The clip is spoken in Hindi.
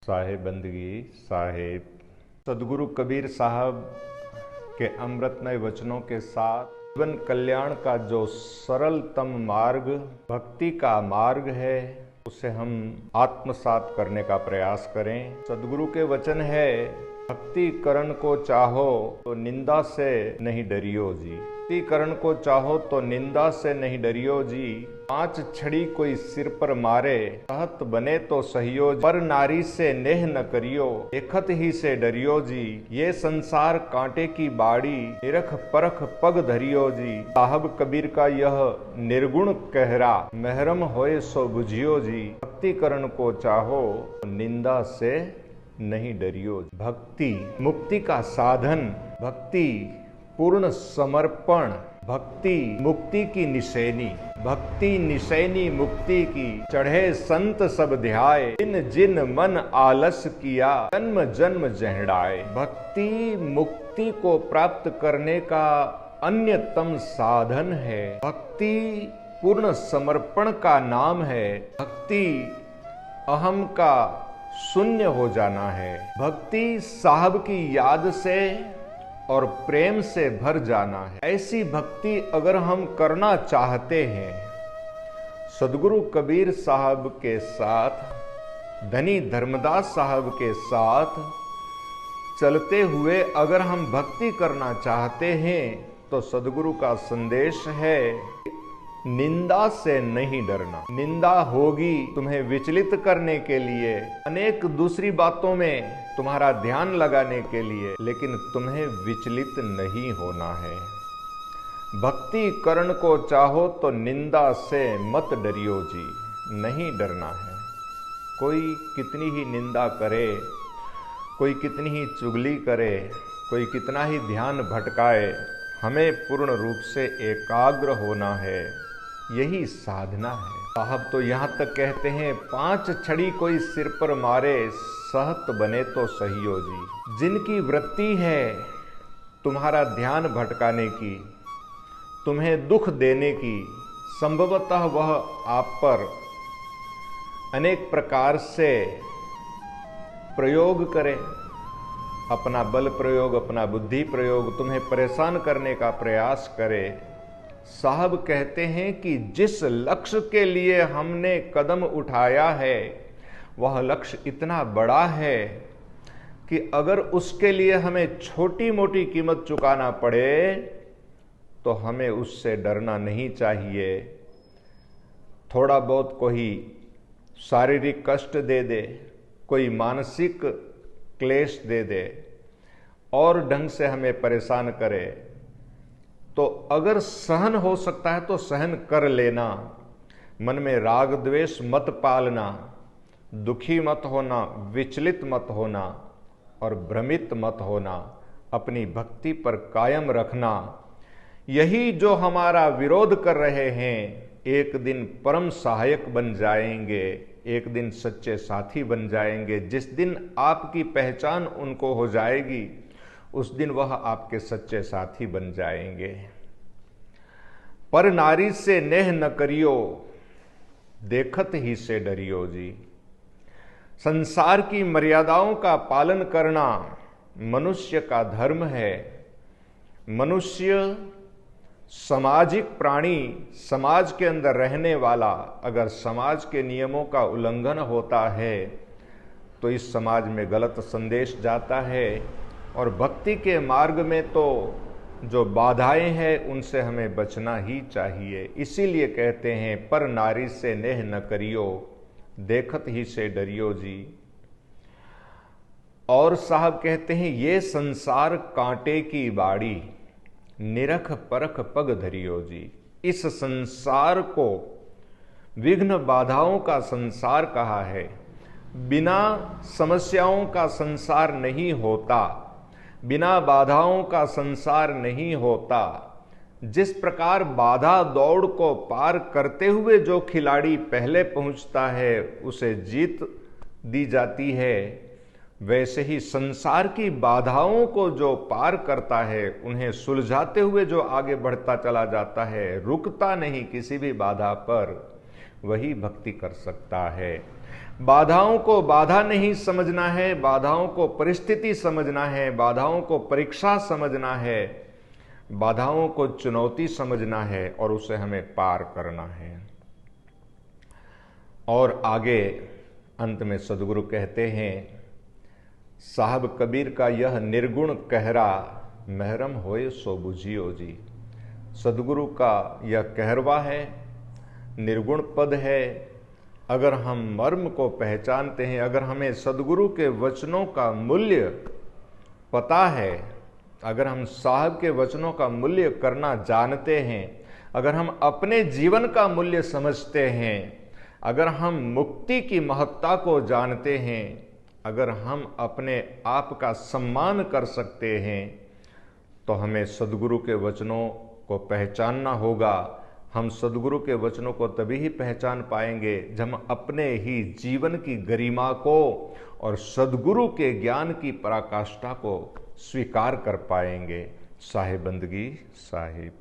साहेब बंदगी साहेब सदगुरु कबीर साहब के अमृतमय वचनों के साथ जीवन कल्याण का जो सरलतम मार्ग भक्ति का मार्ग है उसे हम आत्मसात करने का प्रयास करें। सदगुरु के वचन है, भक्ति करण को चाहो तो निंदा से नहीं डरियो जी। भक्ति करण को चाहो तो निंदा से नहीं डरियो जी। 5 छड़ी कोई सिर पर मारे, कहत बने तो सहियो। पर नारी से नेह न करियो, देखत ही से डरियो जी। ये संसार कांटे की बाड़ी, निरख परख पग धरियो जी। साहब कबीर का यह निर्गुण कहरा, महरम होए सो बुझियो जी। भक्ति करण को चाहो तो निंदा से नहीं डरियो। भक्ति मुक्ति का साधन, भक्ति पूर्ण समर्पण, भक्ति मुक्ति की निशैनी, भक्ति निशैनी मुक्ति की। चढ़े संत सब ध्याए, जिन जिन मन आलस किया, जन्म जन्म जहड़ाए। भक्ति मुक्ति को प्राप्त करने का अन्यतम साधन है। भक्ति पूर्ण समर्पण का नाम है। भक्ति अहम का शून्य हो जाना है। भक्ति साहब की याद से और प्रेम से भर जाना है। ऐसी भक्ति अगर हम करना चाहते हैं, सदगुरु कबीर साहब के साथ, धनी धर्मदास साहब के साथ चलते हुए अगर हम भक्ति करना चाहते हैं तो सदगुरु का संदेश है, निंदा से नहीं डरना। निंदा होगी तुम्हें विचलित करने के लिए, अनेक दूसरी बातों में तुम्हारा ध्यान लगाने के लिए, लेकिन तुम्हें विचलित नहीं होना है। भक्ति करण को चाहो तो निंदा से मत डरियो जी, नहीं डरना है। कोई कितनी ही निंदा करे, कोई कितनी ही चुगली करे, कोई कितना ही ध्यान भटकाए, हमें पूर्ण रूप से एकाग्र होना है। यही साधना है। साहब तो यहाँ तक कहते हैं, 5 छड़ी कोई सिर पर मारे, सहत बने तो सहियो जी। जिनकी वृत्ति है तुम्हारा ध्यान भटकाने की, तुम्हें दुख देने की, संभवतः वह आप पर अनेक प्रकार से प्रयोग करे, अपना बल प्रयोग, अपना बुद्धि प्रयोग, तुम्हें परेशान करने का प्रयास करे। साहब कहते हैं कि जिस लक्ष्य के लिए हमने कदम उठाया है वह लक्ष्य इतना बड़ा है कि अगर उसके लिए हमें छोटी मोटी कीमत चुकाना पड़े तो हमें उससे डरना नहीं चाहिए। थोड़ा बहुत कोई शारीरिक कष्ट दे दे, कोई मानसिक क्लेश दे दे और ढंग से हमें परेशान करे, तो अगर सहन हो सकता है तो सहन कर लेना। मन में राग द्वेष मत पालना, दुखी मत होना, विचलित मत होना और भ्रमित मत होना। अपनी भक्ति पर कायम रखना। यही जो हमारा विरोध कर रहे हैं, एक दिन परम सहायक बन जाएंगे, एक दिन सच्चे साथी बन जाएंगे। जिस दिन आपकी पहचान उनको हो जाएगी, उस दिन वह आपके सच्चे साथी बन जाएंगे। पर नारी से नेह न करियो, देखत ही से डरियो जी। संसार की मर्यादाओं का पालन करना मनुष्य का धर्म है। मनुष्य सामाजिक प्राणी, समाज के अंदर रहने वाला, अगर समाज के नियमों का उल्लंघन होता है तो इस समाज में गलत संदेश जाता है। और भक्ति के मार्ग में तो जो बाधाएं हैं उनसे हमें बचना ही चाहिए। इसीलिए कहते हैं, पर नारी से नेह न करियो, देखत ही से डरियो जी। और साहब कहते हैं, ये संसार कांटे की बाड़ी, निरख परख पग धरियो जी। इस संसार को विघ्न बाधाओं का संसार कहा है। बिना समस्याओं का संसार नहीं होता, बिना बाधाओं का संसार नहीं होता। जिस प्रकार बाधा दौड़ को पार करते हुए जो खिलाड़ी पहले पहुंचता है उसे जीत दी जाती है, वैसे ही संसार की बाधाओं को जो पार करता है, उन्हें सुलझाते हुए जो आगे बढ़ता चला जाता है, रुकता नहीं किसी भी बाधा पर, वही भक्ति कर सकता है। बाधाओं को बाधा नहीं समझना है, बाधाओं को परिस्थिति समझना है, बाधाओं को परीक्षा समझना है, बाधाओं को चुनौती समझना है और उसे हमें पार करना है। और आगे अंत में सदगुरु कहते हैं, साहब कबीर का यह निर्गुण कहरा, महरम होए सो बुझियो जी। सदगुरु का यह कहरवा है, निर्गुण पद है। अगर हम मर्म को पहचानते हैं, अगर हमें सदगुरु के वचनों का मूल्य पता है, अगर हम साहब के वचनों का मूल्य करना जानते हैं, अगर हम अपने जीवन का मूल्य समझते हैं, अगर हम मुक्ति की महत्ता को जानते हैं, अगर हम अपने आप का सम्मान कर सकते हैं, तो हमें सदगुरु के वचनों को पहचानना होगा। हम सदगुरु के वचनों को तभी ही पहचान पाएंगे जब हम अपने ही जीवन की गरिमा को और सदगुरु के ज्ञान की पराकाष्ठा को स्वीकार कर पाएंगे। साहिब बंदगी साहिब।